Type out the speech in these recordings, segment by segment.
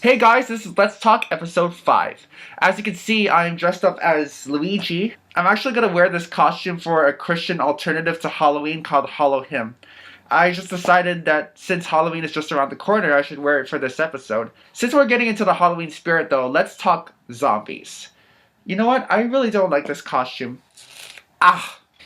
Hey guys, this is Let's Talk episode 5. As you can see, I'm dressed up as Luigi. I'm actually going to wear this costume for a Christian alternative to Halloween called Hallow Him. I just decided that since Halloween is just around the corner, I should wear it for this episode. Since we're getting into the Halloween spirit though, let's talk zombies. You know what? I really don't like this costume.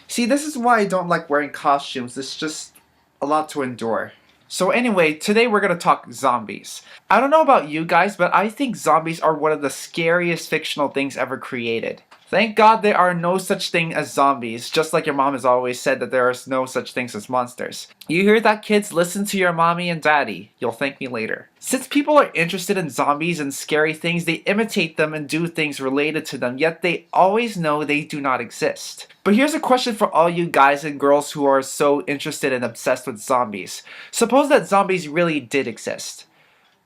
See, this is why I don't like wearing costumes. It's just a lot to endure. So anyway, today we're going to talk zombies. I don't know about you guys, but I think zombies are one of the scariest fictional things ever created. Thank God there are no such thing as zombies, just like your mom has always said that there are no such things as monsters. You hear that, kids? Listen to your mommy and daddy. You'll thank me later. Since people are interested in zombies and scary things, they imitate them and do things related to them, yet they always know they do not exist. But here's a question for all you guys and girls who are so interested and obsessed with zombies. Suppose that zombies really did exist.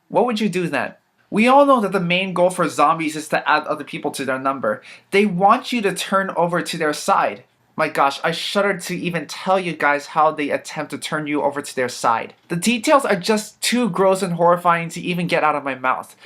What would you do then? We all know that the main goal for zombies is to add other people to their number. They want you to turn over to their side. My gosh, I shudder to even tell you guys how they attempt to turn you over to their side. The details are just too gross and horrifying to even get out of my mouth.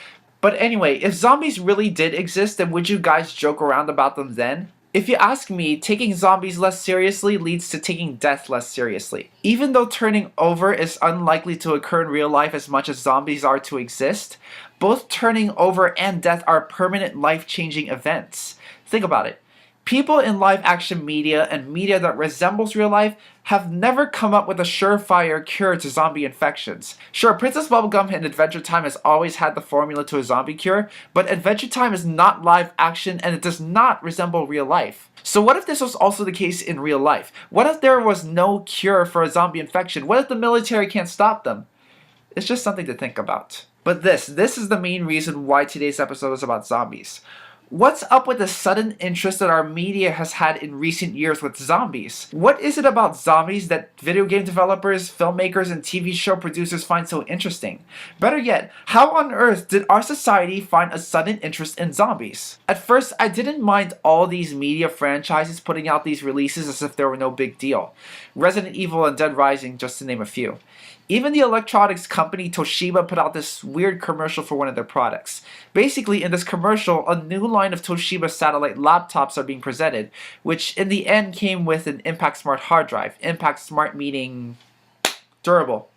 But anyway, if zombies really did exist, then would you guys joke around about them then? If you ask me, taking zombies less seriously leads to taking death less seriously. Even though turning over is unlikely to occur in real life as much as zombies are to exist, both turning over and death are permanent life-changing events. Think about it. People in live-action media and media that resembles real life have never come up with a surefire cure to zombie infections. Sure, Princess Bubblegum in Adventure Time has always had the formula to a zombie cure, but Adventure Time is not live action and it does not resemble real life. So what if this was also the case in real life? What if there was no cure for a zombie infection? What if the military can't stop them? It's just something to think about. But this is the main reason why today's episode is about zombies. What's up with the sudden interest that our media has had in recent years with zombies? What is it about zombies that video game developers, filmmakers, and TV show producers find so interesting? Better yet, how on earth did our society find a sudden interest in zombies? At first, I didn't mind all these media franchises putting out these releases as if they were no big deal. Resident Evil and Dead Rising, just to name a few. Even the electronics company Toshiba put out this weird commercial for one of their products. Basically, in this commercial, a new line of Toshiba satellite laptops are being presented, which in the end came with an Impact Smart hard drive. Impact Smart meaning durable.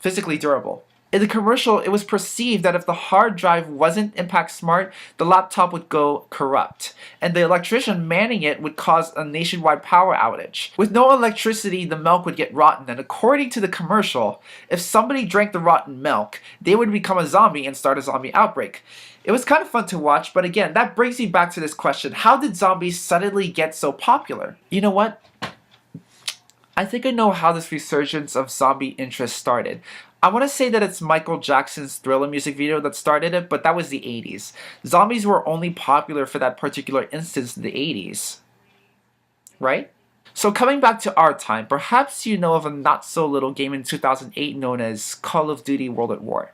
Physically durable. In the commercial, it was perceived that if the hard drive wasn't Impact Smart, the laptop would go corrupt, and the electrician manning it would cause a nationwide power outage. With no electricity, the milk would get rotten, and according to the commercial, if somebody drank the rotten milk, they would become a zombie and start a zombie outbreak. It was kind of fun to watch, but again, that brings me back to this question: how did zombies suddenly get so popular? You know what? I think I know how this resurgence of zombie interest started. I want to say that it's Michael Jackson's Thriller music video that started it, but that was the 80s. Zombies were only popular for that particular instance in the 80s. Right? So coming back to our time, perhaps you know of a not-so-little game in 2008 known as Call of Duty World at War.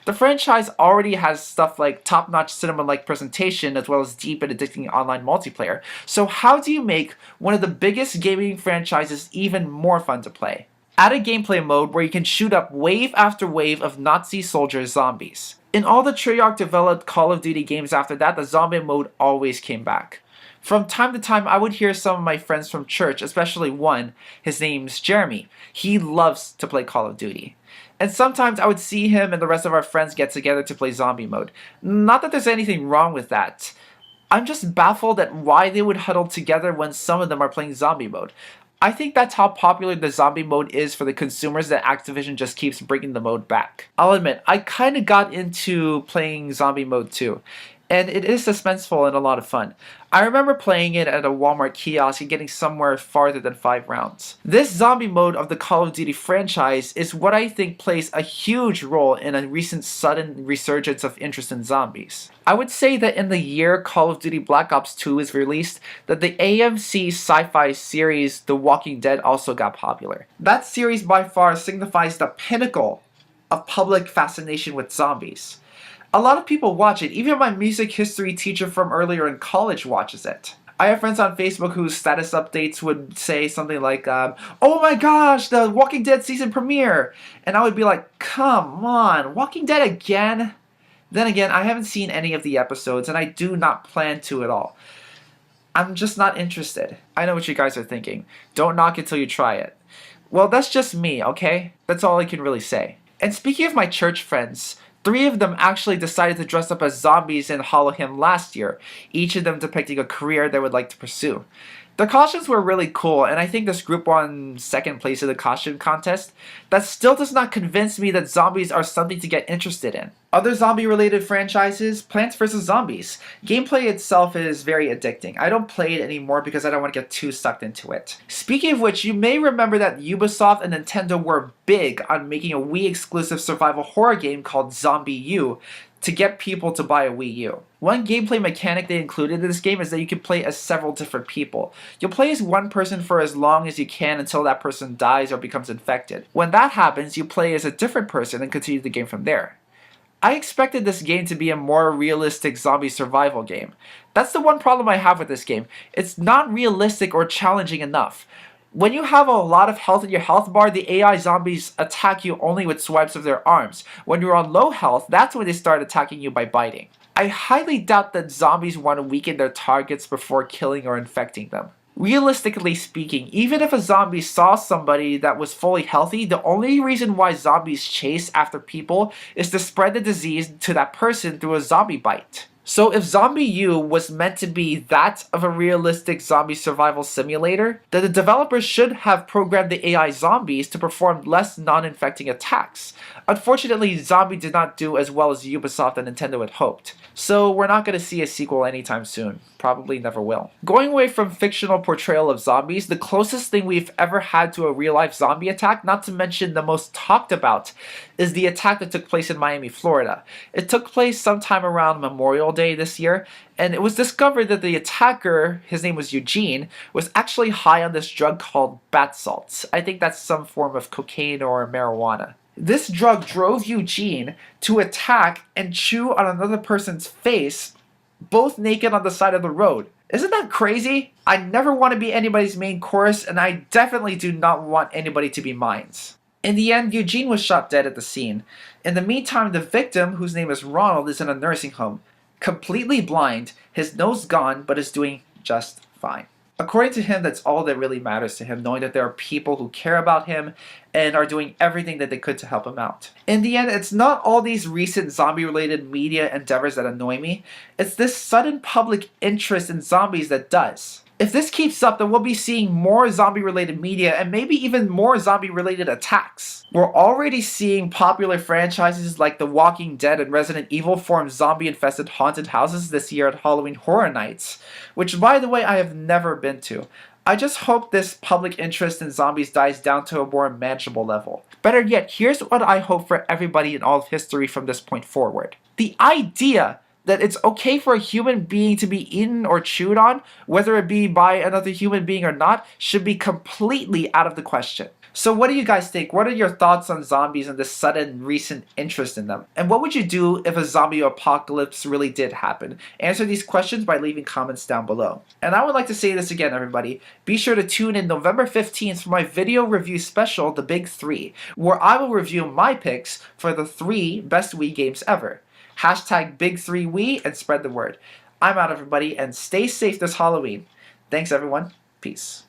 The franchise already has stuff like top-notch cinema-like presentation as well as deep and addicting online multiplayer. So how do you make one of the biggest gaming franchises even more fun to play? Add a gameplay mode where you can shoot up wave after wave of Nazi soldier zombies. In all the Treyarch developed Call of Duty games after that, the zombie mode always came back. From time to time, I would hear some of my friends from church, especially one, his name's Jeremy. He loves to play Call of Duty. And sometimes I would see him and the rest of our friends get together to play zombie mode. Not that there's anything wrong with that. I'm just baffled at why they would huddle together when some of them are playing zombie mode. I think that's how popular the zombie mode is for the consumers that Activision just keeps bringing the mode back. I'll admit, I kinda got into playing zombie mode too. And it is suspenseful and a lot of fun. I remember playing it at a Walmart kiosk and getting somewhere farther than 5 rounds. This zombie mode of the Call of Duty franchise is what I think plays a huge role in a recent sudden resurgence of interest in zombies. I would say that in the year Call of Duty Black Ops 2 is released, that the AMC sci-fi series The Walking Dead also got popular. That series by far signifies the pinnacle of public fascination with zombies. A lot of people watch it. Even my music history teacher from earlier in college watches it. I have friends on Facebook whose status updates would say something like, oh my gosh, the Walking Dead season premiere! And I would be like, come on, Walking Dead again? Then again, I haven't seen any of the episodes, and I do not plan to at all. I'm just not interested. I know what you guys are thinking. Don't knock it till you try it. Well, that's just me, okay? That's all I can really say. And speaking of my church friends, 3 of them actually decided to dress up as zombies in Hollow Hymn last year, each of them depicting a career they would like to pursue. The costumes were really cool, and I think this group won 2nd place in the costume contest. That still does not convince me that zombies are something to get interested in. Other zombie-related franchises, Plants vs. Zombies. Gameplay itself is very addicting. I don't play it anymore because I don't want to get too sucked into it. Speaking of which, you may remember that Ubisoft and Nintendo were big on making a Wii-exclusive survival horror game called Zombie U to get people to buy a Wii U. One gameplay mechanic they included in this game is that you can play as several different people. You'll play as one person for as long as you can until that person dies or becomes infected. When that happens, you play as a different person and continue the game from there. I expected this game to be a more realistic zombie survival game. That's the one problem I have with this game. It's not realistic or challenging enough. When you have a lot of health in your health bar, the AI zombies attack you only with swipes of their arms. When you're on low health, that's when they start attacking you by biting. I highly doubt that zombies want to weaken their targets before killing or infecting them. Realistically speaking, even if a zombie saw somebody that was fully healthy, the only reason why zombies chase after people is to spread the disease to that person through a zombie bite. So if Zombie U was meant to be that of a realistic zombie survival simulator, then the developers should have programmed the AI zombies to perform less non-infecting attacks. Unfortunately, Zombie did not do as well as Ubisoft and Nintendo had hoped. So we're not going to see a sequel anytime soon. Probably never will. Going away from fictional portrayal of zombies, the closest thing we've ever had to a real-life zombie attack, not to mention the most talked about, is the attack that took place in Miami, Florida. It took place sometime around Memorial Day this year, and it was discovered that the attacker, his name was Eugene, was actually high on this drug called bath salts. I think that's some form of cocaine or marijuana. This drug drove Eugene to attack and chew on another person's face, both naked on the side of the road. Isn't that crazy? I never want to be anybody's main course, and I definitely do not want anybody to be mine's. In the end, Eugene was shot dead at the scene. In the meantime, the victim, whose name is Ronald, is in a nursing home. Completely blind, his nose gone, but is doing just fine. According to him, that's all that really matters to him, knowing that there are people who care about him and are doing everything that they could to help him out. In the end, it's not all these recent zombie-related media endeavors that annoy me. It's this sudden public interest in zombies that does. If this keeps up, then we'll be seeing more zombie-related media and maybe even more zombie-related attacks. We're already seeing popular franchises like The Walking Dead and Resident Evil form zombie-infested haunted houses this year at Halloween Horror Nights, which, by the way, I have never been to. I just hope this public interest in zombies dies down to a more manageable level. Better yet, here's what I hope for everybody in all of history from this point forward. The idea that it's okay for a human being to be eaten or chewed on, whether it be by another human being or not, should be completely out of the question. So what do you guys think? What are your thoughts on zombies and this sudden recent interest in them? And what would you do if a zombie apocalypse really did happen? Answer these questions by leaving comments down below. And I would like to say this again, everybody. Be sure to tune in November 15th for my video review special, The Big 3, where I will review my picks for the 3 best Wii games ever. Hashtag Big3Wii and spread the word. I'm out, everybody, and stay safe this Halloween. Thanks, everyone. Peace.